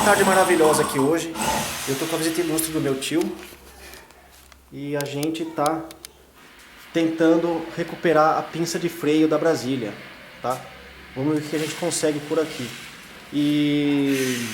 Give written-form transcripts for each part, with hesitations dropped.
tarde maravilhosa aqui hoje. Eu estou com a visita ilustre do meu tio e a gente está tentando recuperar a pinça de freio da Brasília, tá? Vamos ver o que a gente consegue por aqui. E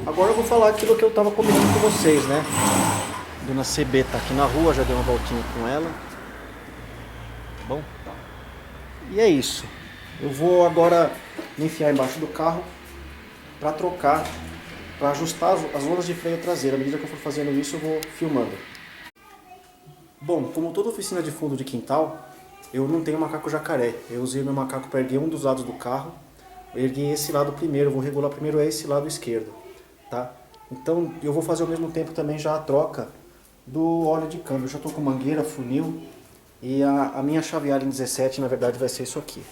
agora eu vou falar aquilo que eu estava combinando com vocês, né? Dona CB tá aqui na rua, já dei uma voltinha com ela. Tá bom? E é isso. Eu vou agora me enfiar embaixo do carro para trocar, para ajustar as lonas de freio traseira. À medida que eu for fazendo isso, eu vou filmando. Bom, como toda oficina de fundo de quintal, eu não tenho macaco jacaré. Eu usei meu macaco para erguer um dos lados do carro. Eu ergui esse lado primeiro, eu vou regular primeiro esse lado esquerdo, tá? Então eu vou fazer ao mesmo tempo também já a troca do óleo de câmbio. Eu já estou com mangueira, funil e a minha chave Allen 17 na verdade vai ser isso aqui,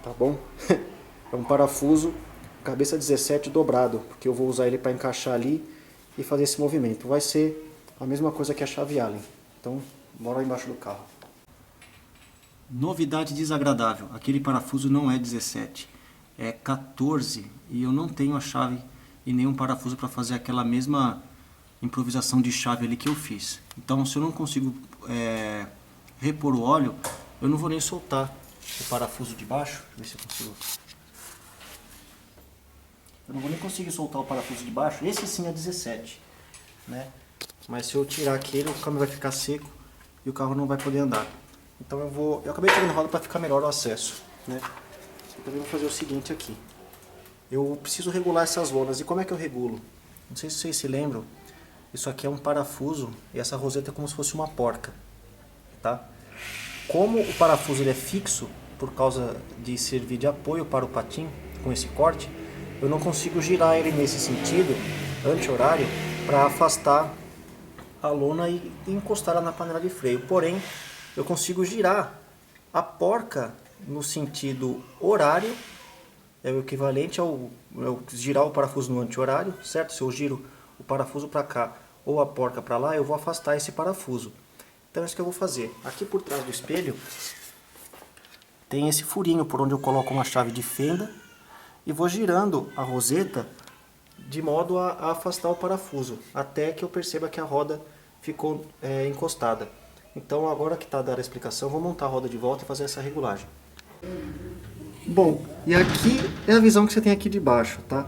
tá bom? É um parafuso cabeça 17 dobrado, porque eu vou usar ele para encaixar ali e fazer esse movimento. Vai ser a mesma coisa que a chave Allen. Então, bora lá embaixo do carro. Novidade desagradável, aquele parafuso não é 17, é 14 e eu não tenho a chave e nenhum parafuso para fazer aquela mesma improvisação de chave ali que eu fiz. Então, se eu não consigo repor o óleo, eu não vou nem soltar o parafuso de baixo. Deixa eu ver se eu consigo. Eu não vou nem conseguir soltar o parafuso de baixo. Esse sim é 17, né? Mas se eu tirar aquele, o câmbio vai ficar seco e o carro não vai poder andar. Então eu acabei tirando roda para ficar melhor o acesso, né? Eu também vou fazer o seguinte aqui. Eu preciso regular essas lonas. E como é que eu regulo? Não sei se vocês se lembram. Isso aqui é um parafuso e essa roseta é como se fosse uma porca, tá? Como o parafuso ele é fixo, por causa de servir de apoio para o patim, com esse corte, eu não consigo girar ele nesse sentido, anti-horário, para afastar a lona e encostar ela na panela de freio. Porém, eu consigo girar a porca no sentido horário, é o equivalente ao girar o parafuso no anti-horário, certo? Se eu giro o parafuso para cá ou a porca para lá, eu vou afastar esse parafuso. Então é isso que eu vou fazer. Aqui por trás do espelho tem esse furinho por onde eu coloco uma chave de fenda e vou girando a roseta de modo a afastar o parafuso, até que eu perceba que a roda ficou encostada. Então agora que está dada a explicação, eu vou montar a roda de volta e fazer essa regulagem. Bom, e aqui é a visão que você tem aqui de baixo, tá?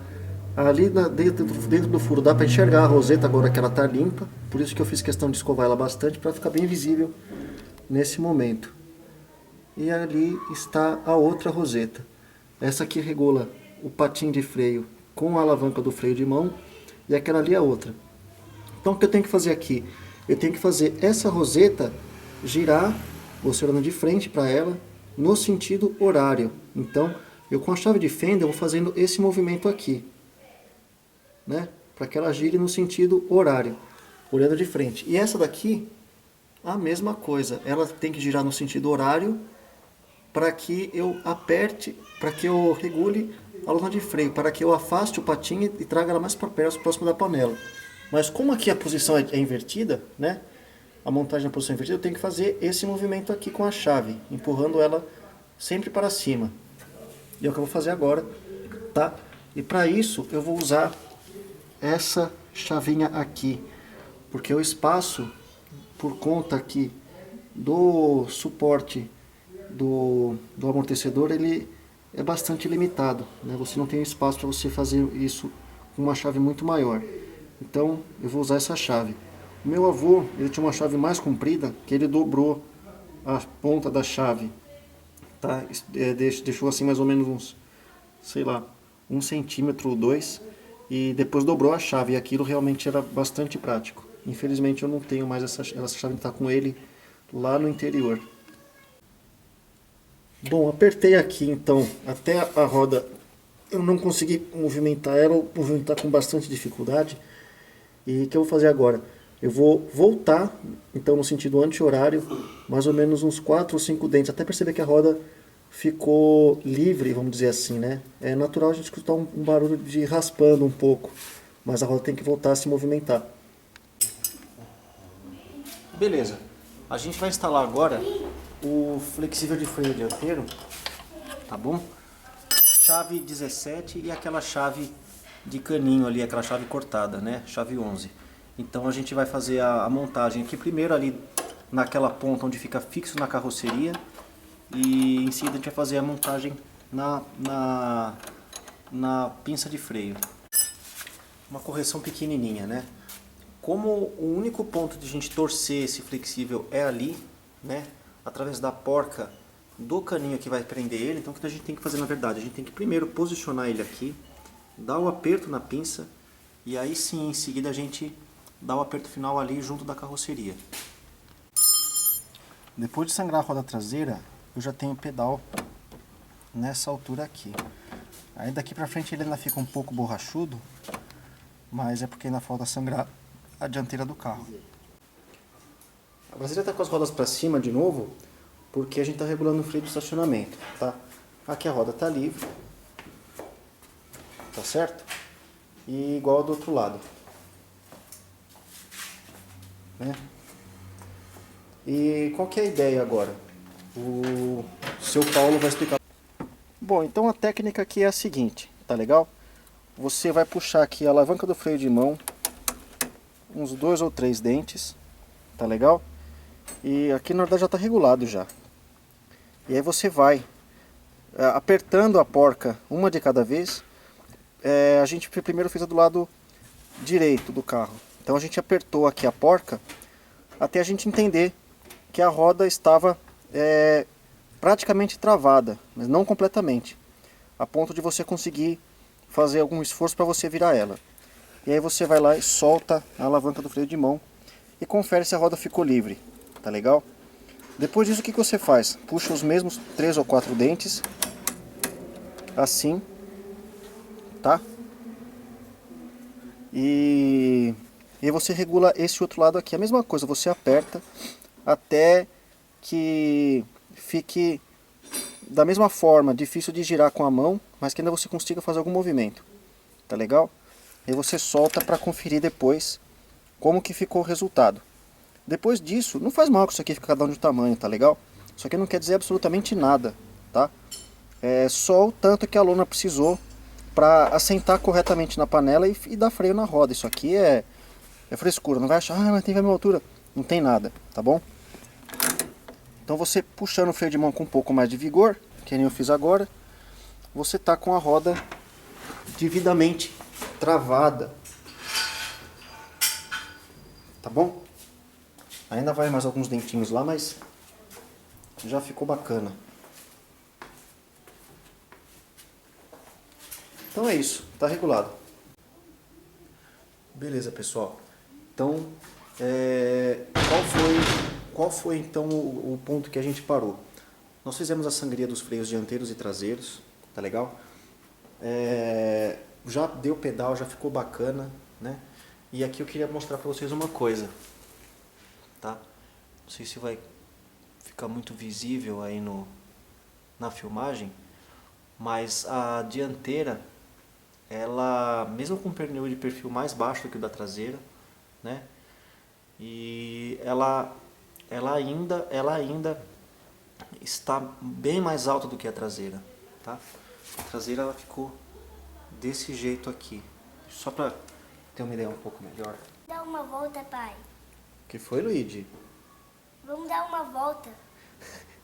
Ali dentro do furo dá para enxergar a roseta agora que ela está limpa, por isso que eu fiz questão de escovar ela bastante para ficar bem visível nesse momento. E ali está a outra roseta. Essa aqui regula o patim de freio com a alavanca do freio de mão e aquela ali é a outra. Então o que eu tenho que fazer aqui? Eu tenho que fazer essa roseta girar, você olhando de frente para ela, no sentido horário. Então eu com a chave de fenda eu vou fazendo esse movimento aqui, né? Para que ela gire no sentido horário, olhando de frente. E essa daqui, a mesma coisa, ela tem que girar no sentido horário para que eu aperte, para que eu regule a lona de freio, para que eu afaste o patinho e traga ela mais para perto, próximo da panela. Mas como aqui a posição é invertida, né? A montagem na posição invertida, eu tenho que fazer esse movimento aqui com a chave, empurrando ela sempre para cima. E é o que eu vou fazer agora, tá? E para isso eu vou usar essa chavinha aqui, porque o espaço, por conta aqui do suporte do amortecedor, ele é bastante limitado, né? Você não tem espaço para você fazer isso com uma chave muito maior. Então eu vou usar essa chave. O meu avô, ele tinha uma chave mais comprida, que ele dobrou a ponta da chave, tá? Deixou assim mais ou menos uns, sei lá, 1 centímetro ou 2, e depois dobrou a chave, e aquilo realmente era bastante prático. Infelizmente eu não tenho mais essa chave, está com ele lá no interior. Bom, apertei aqui então até a roda, eu não consegui movimentar ela, ou movimentar com bastante dificuldade. E o que eu vou fazer agora? Eu vou voltar, então no sentido anti-horário, mais ou menos uns 4 ou 5 dentes, até perceber que a roda ficou livre, vamos dizer assim, né? É natural a gente escutar um barulho de raspando um pouco, mas a roda tem que voltar a se movimentar. Beleza, a gente vai instalar agora o flexível de freio dianteiro, tá bom? Chave 17 e aquela chave de caninho ali, aquela chave cortada, né? Chave 11. Então a gente vai fazer a montagem aqui primeiro ali naquela ponta onde fica fixo na carroceria. E em seguida a gente vai fazer a montagem na pinça de freio. Uma correção pequenininha, né? Como o único ponto de a gente torcer esse flexível é ali, né? Através da porca do caninho que vai prender ele, então o que a gente tem que fazer na verdade? A gente tem que primeiro posicionar ele aqui, dar o aperto na pinça e aí sim em seguida a gente dá o aperto final ali junto da carroceria. Depois de sangrar a roda traseira, eu já tenho o pedal nessa altura aqui. Aí daqui pra frente ele ainda fica um pouco borrachudo, mas é porque ainda falta sangrar a dianteira do carro. A traseira está com as rodas para cima de novo, porque a gente está regulando o freio de estacionamento, tá? Aqui a roda está livre, tá certo? E igual do outro lado, né? E qual que é a ideia agora? O seu Paulo vai explicar. Bom, então a técnica aqui é a seguinte, tá legal? Você vai puxar aqui a alavanca do freio de mão, uns 2 ou 3 dentes, tá legal? E aqui na verdade já está regulado já. E aí você vai apertando a porca uma de cada vez. A gente primeiro fez a do lado direito do carro. Então a gente apertou aqui a porca até a gente entender que a roda estava praticamente travada, mas não completamente, a ponto de você conseguir fazer algum esforço para você virar ela. E aí você vai lá e solta a alavanca do freio de mão e confere se a roda ficou livre, tá legal? Depois disso o que você faz? Puxa os mesmos 3 ou 4 dentes, assim, tá? E aí você regula esse outro lado aqui, a mesma coisa, você aperta até que fique da mesma forma, difícil de girar com a mão, mas que ainda você consiga fazer algum movimento, tá legal? E você solta para conferir depois como que ficou o resultado. Depois disso, não faz mal que isso aqui fique cada um de tamanho, tá legal? Isso aqui não quer dizer absolutamente nada, tá? É só o tanto que a lona precisou para assentar corretamente na panela e dar freio na roda. Isso aqui é frescura, não vai achar, mas tem a mesma altura. Não tem nada, tá bom? Então você puxando o freio de mão com um pouco mais de vigor, que nem eu fiz agora, você tá com a roda devidamente travada, tá bom? Ainda vai mais alguns dentinhos lá, mas já ficou bacana. Então é isso, tá regulado. Beleza, pessoal. Então, qual foi então o ponto que a gente parou? Nós fizemos a sangria dos freios dianteiros e traseiros, tá legal? Já deu pedal, já ficou bacana, né? E aqui eu queria mostrar para vocês uma coisa, tá? Não sei se vai ficar muito visível aí na filmagem, mas a dianteira, ela, mesmo com um pneu de perfil mais baixo do que o da traseira, né? E ela ainda está bem mais alta do que a traseira, tá? A traseira ela ficou desse jeito aqui. Só para ter uma ideia um pouco melhor. Dá uma volta, pai. O que foi, Luigi? Vamos dar uma volta.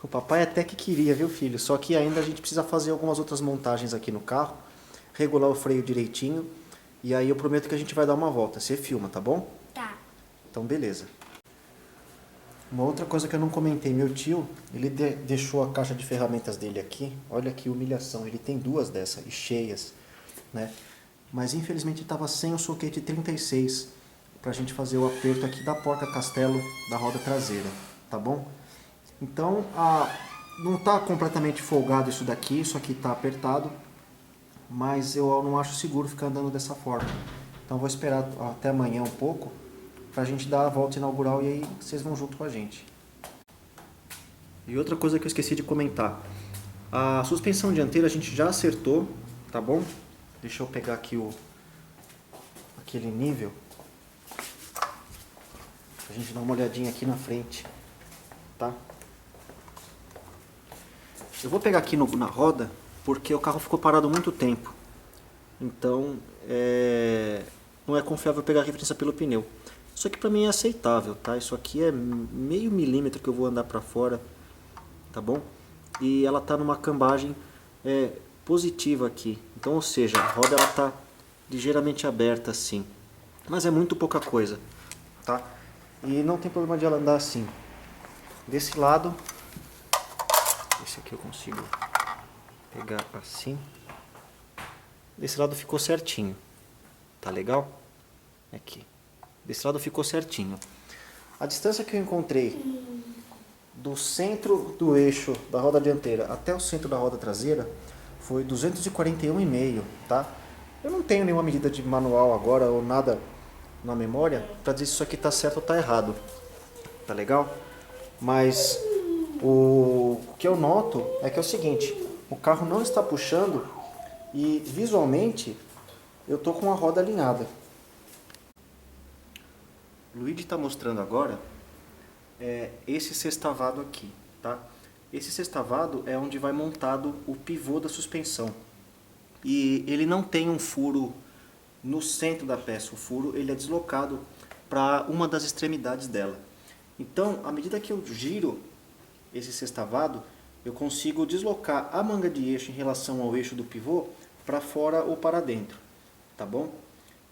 O papai até que queria, viu, filho? Só que ainda a gente precisa fazer algumas outras montagens aqui no carro, regular o freio direitinho, e aí eu prometo que a gente vai dar uma volta. Você filma, tá bom? Tá. Então, beleza. Uma outra coisa que eu não comentei, meu tio, ele deixou a caixa de ferramentas dele aqui. Olha que humilhação, ele tem 2 dessas, e cheias, né? Mas infelizmente estava sem o soquete 36 pra gente fazer o aperto aqui da porta-castelo da roda traseira, tá bom? Então, não está completamente folgado isso aqui está apertado, mas eu não acho seguro ficar andando dessa forma. Então vou esperar até amanhã um pouco, pra gente dar a volta inaugural e aí vocês vão junto com a gente. E outra coisa que eu esqueci de comentar, a suspensão dianteira a gente já acertou, tá bom? Deixa eu pegar aqui aquele nível, a gente dá uma olhadinha aqui na frente, tá? Eu vou pegar aqui na roda, porque o carro ficou parado muito tempo. Então, não é confiável pegar a referência pelo pneu. Isso aqui pra mim é aceitável, tá? Isso aqui é meio milímetro que eu vou andar pra fora, tá bom? E ela tá numa cambagem positiva aqui. Então, ou seja, a roda ela tá ligeiramente aberta assim. Mas é muito pouca coisa, tá? E não tem problema de ela andar assim. Desse lado, esse aqui eu consigo pegar assim. Desse lado ficou certinho, tá legal? Aqui. Desse lado ficou certinho. A distância que eu encontrei do centro do eixo da roda dianteira até o centro da roda traseira foi 241,5, tá? Eu não tenho nenhuma medida de manual agora ou nada na memória para dizer se isso aqui tá certo ou tá errado. Tá legal? Mas o que eu noto é que é o seguinte, o carro não está puxando e visualmente eu tô com a roda alinhada. O Luigi está mostrando agora esse sextavado aqui, tá? Esse sextavado é onde vai montado o pivô da suspensão. E ele não tem um furo no centro da peça, o furo ele é deslocado para uma das extremidades dela. Então, à medida que eu giro esse sextavado, eu consigo deslocar a manga de eixo em relação ao eixo do pivô para fora ou para dentro, tá bom?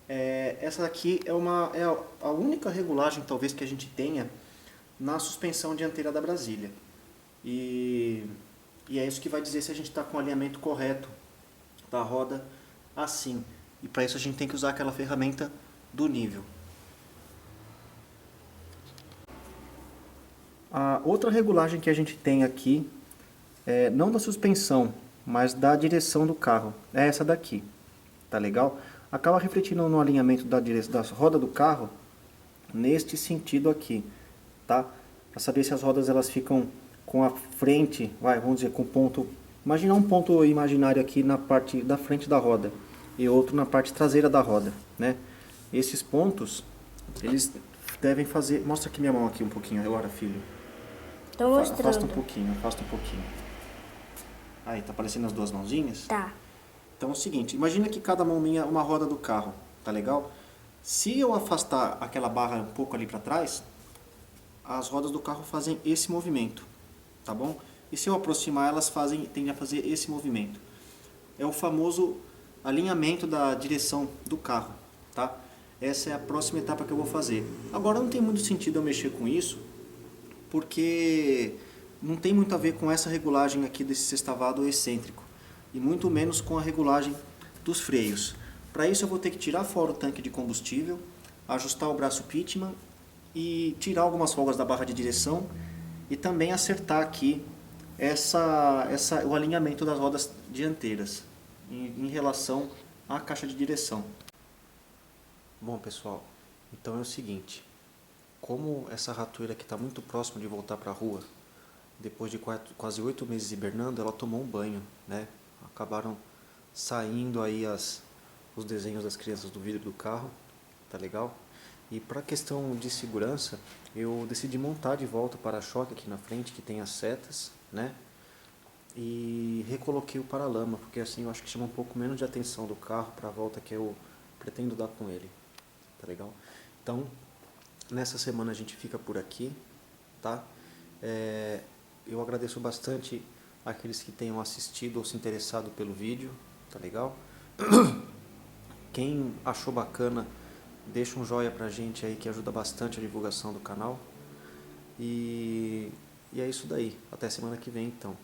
Essa aqui é a única regulagem talvez que a gente tenha na suspensão dianteira da Brasília. E é isso que vai dizer se a gente está com o alinhamento correto da roda assim. E para isso a gente tem que usar aquela ferramenta do nível. A outra regulagem que a gente tem aqui, não da suspensão, mas da direção do carro, é essa daqui. Tá legal? Acaba refletindo no alinhamento da roda do carro neste sentido aqui, tá? Para saber se as rodas elas ficam com a frente, vamos dizer, com ponto, imaginar um ponto imaginário aqui na parte da frente da roda e outro na parte traseira da roda, né? Esses pontos, eles devem fazer, mostra aqui minha mão aqui um pouquinho agora, filho. Tô mostrando. Afasta um pouquinho. Aí, tá aparecendo as duas mãozinhas? Tá. Então é o seguinte, imagina que cada mão minha é uma roda do carro, tá legal? Se eu afastar aquela barra um pouco ali para trás, as rodas do carro fazem esse movimento, tá bom? E se eu aproximar, elas tendem a fazer esse movimento. É o famoso alinhamento da direção do carro, tá? Essa é a próxima etapa que eu vou fazer. Agora não tem muito sentido eu mexer com isso, porque não tem muito a ver com essa regulagem aqui desse sextavado excêntrico, e muito menos com a regulagem dos freios. Para isso eu vou ter que tirar fora o tanque de combustível, ajustar o braço Pitman e tirar algumas folgas da barra de direção e também acertar aqui o alinhamento das rodas dianteiras em relação à caixa de direção. Bom pessoal, então é o seguinte, como essa ratoeira aqui está muito próxima de voltar para a rua, depois de quase 8 meses hibernando, ela tomou um banho, né? Acabaram saindo aí os desenhos das crianças do vidro do carro, tá legal? E para questão de segurança, eu decidi montar de volta o para-choque aqui na frente, que tem as setas, né? E recoloquei o paralama, porque assim eu acho que chama um pouco menos de atenção do carro para a volta que eu pretendo dar com ele, tá legal? Então, nessa semana a gente fica por aqui, tá? Eu agradeço bastante aqueles que tenham assistido ou se interessado pelo vídeo, tá legal? Quem achou bacana, deixa um joinha pra gente aí que ajuda bastante a divulgação do canal. E é isso daí. Até semana que vem então.